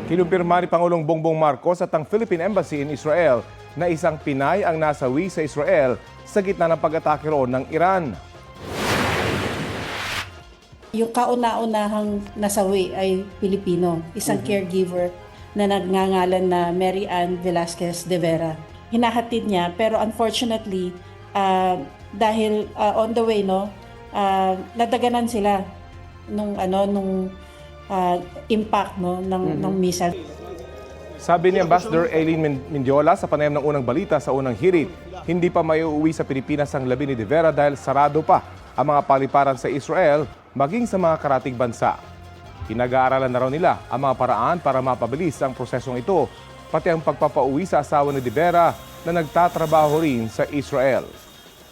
Kinumpirma ni Pangulong Bongbong Marcos at ang Philippine Embassy in Israel na isang Pinay ang nasawi sa Israel sa gitna ng pag-atake roon ng Iran. Yung kauna-unahang nasawi ay Pilipino, isang caregiver na nagngangalan na Mary Ann Velasquez de Vera. Hinahatid niya pero unfortunately dahil on the way nadaganan sila nung impact ng missile. Sabi ni Ambassador Aileen Mendiola sa panayam ng unang balita sa unang hirit, hindi pa maiuwi sa Pilipinas ang labi ni De Vera dahil sarado pa ang mga paliparan sa Israel maging sa mga karatig bansa. Pinag-aaralan na raw nila ang mga paraan para mapabilis ang prosesong ito, pati ang pagpapauwi sa asawa ni De Vera na nagtatrabaho rin sa Israel.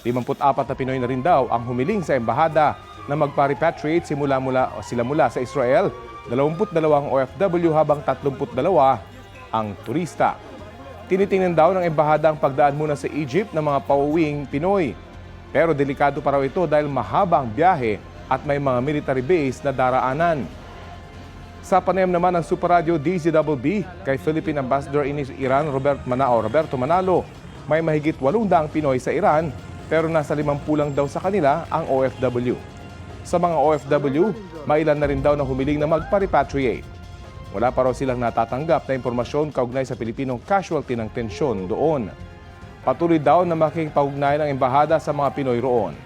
54 na Pinoy na rin daw ang humiling sa embahada na magpa-repatriate sila mula sa Israel, 22 OFW habang 32 ang turista. Tinitingnan daw ng embahada ang pagdaan muna sa Egypt ng mga pauwing Pinoy. Pero delikado pa raw ito dahil mahaba ang biyahe at may mga military base na daraanan. Sa panayam naman ng Super Radio DZBB kay Philippine Ambassador in Iran Roberto Manalo, may mahigit 800 Pinoy sa Iran pero nasa 50 lang daw sa kanila ang OFW. Sa mga OFW, mailan na rin daw na humiling na magpa-repatriate. Wala pa raw silang natatanggap na impormasyon kaugnay sa Pilipinong casualty ng tensyon doon. Patuloy daw na makikipag-ugnayan ng embahada sa mga Pinoy roon.